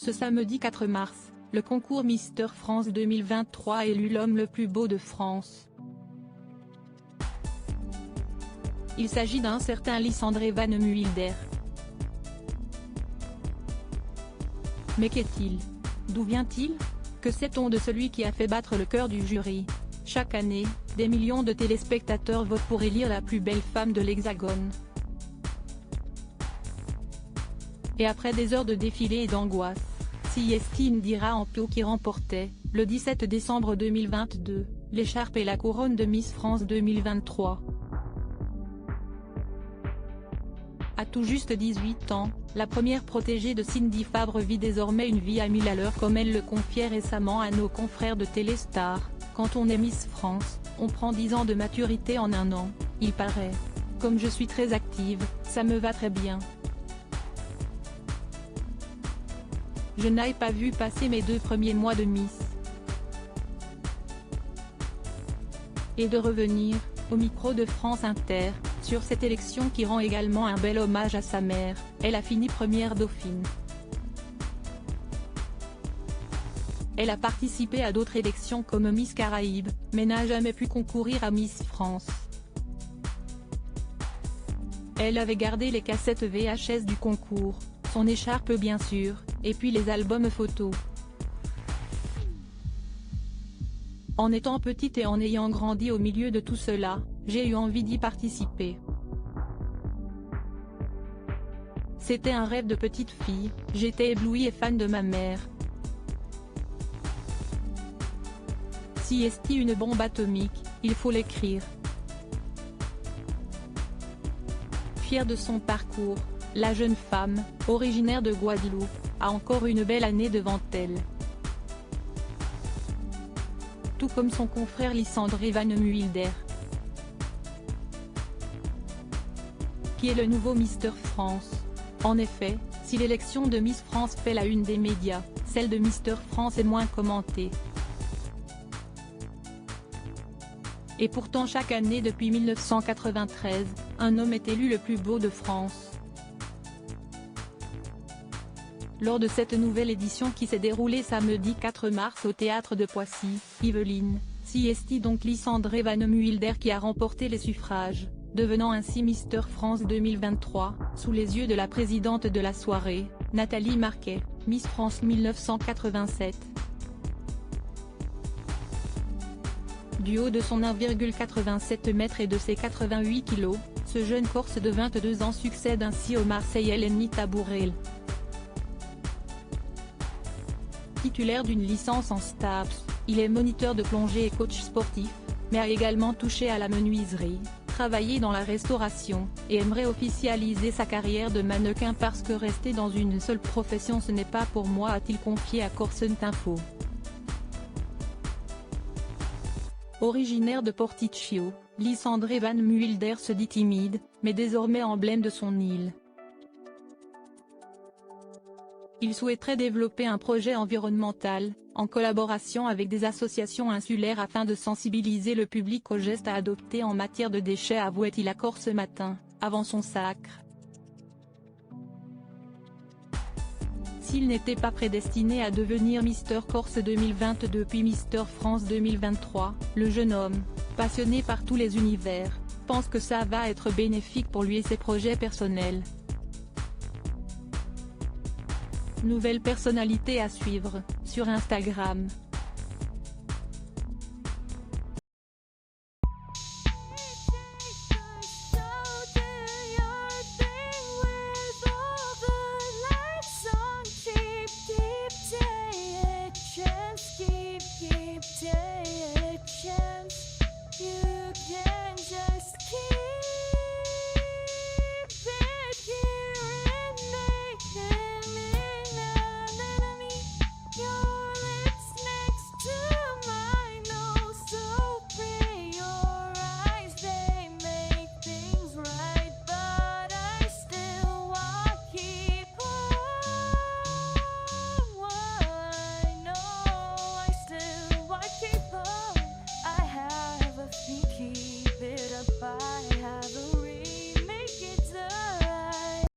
Ce samedi 4 mars, le concours Mister France 2023 a élu l'homme le plus beau de France. Il s'agit d'un certain Lysandre Van Muhilder. Mais qu'est-il? D'où vient-il? Que sait-on de celui qui a fait battre le cœur du jury? Chaque année, des millions de téléspectateurs votent pour élire la plus belle femme de l'Hexagone. Et après des heures de défilé et d'angoisse, c'est Indira Ampio qui remportait, le 17 décembre 2022, l'écharpe et la couronne de Miss France 2023. À tout juste 18 ans, la première protégée de Cindy Fabre vit désormais une vie à 1000 à l'heure comme elle le confiait récemment à nos confrères de Téléstar. Quand on est Miss France, on prend 10 ans de maturité en un an, il paraît. Comme je suis très active, ça me va très bien. Je n'ai pas vu passer mes 2 premiers mois de Miss. Et de revenir, au micro de France Inter, sur cette élection qui rend également un bel hommage à sa mère, elle a fini première dauphine. Elle a participé à d'autres élections comme Miss Caraïbes, mais n'a jamais pu concourir à Miss France. Elle avait gardé les cassettes VHS du concours, son écharpe bien sûr, et puis les albums photos. En étant petite et en ayant grandi au milieu de tout cela, j'ai eu envie d'y participer. C'était un rêve de petite fille, j'étais éblouie et fan de ma mère. Si est une bombe atomique, il faut l'écrire. Fière de son parcours, la jeune femme, originaire de Guadeloupe, a encore une belle année devant elle. Tout comme son confrère Lysandre Van Muhilder, qui est le nouveau Mister France. En effet, si l'élection de Miss France fait la une des médias, celle de Mister France est moins commentée. Et pourtant chaque année depuis 1993, un homme est élu le plus beau de France. Lors de cette nouvelle édition qui s'est déroulée samedi 4 mars au théâtre de Poissy, Yvelines, c'est donc Lysandre Van Muhilder qui a remporté les suffrages, devenant ainsi Mister France 2023, sous les yeux de la présidente de la soirée, Nathalie Marquet, Miss France 1987. Du haut de son 1,87 m et de ses 88 kg, ce jeune Corse de 22 ans succède ainsi au Marseillais Lenny Tabourel. Titulaire d'une licence en STAPS, il est moniteur de plongée et coach sportif, mais a également touché à la menuiserie, travaillé dans la restauration, et aimerait officialiser sa carrière de mannequin parce que rester dans une seule profession ce n'est pas pour moi, a-t-il confié à Corse.info. Originaire de Porticcio, Lysandre Van Muhilder se dit timide, mais désormais emblème de son île. Il souhaiterait développer un projet environnemental, en collaboration avec des associations insulaires afin de sensibiliser le public aux gestes à adopter en matière de déchets, avouait-il à Corse ce matin, avant son sacre. S'il n'était pas prédestiné à devenir Mister Corse 2022 puis Mister France 2023, le jeune homme, passionné par tous les univers, pense que ça va être bénéfique pour lui et ses projets personnels. Nouvelle personnalité à suivre, sur Instagram.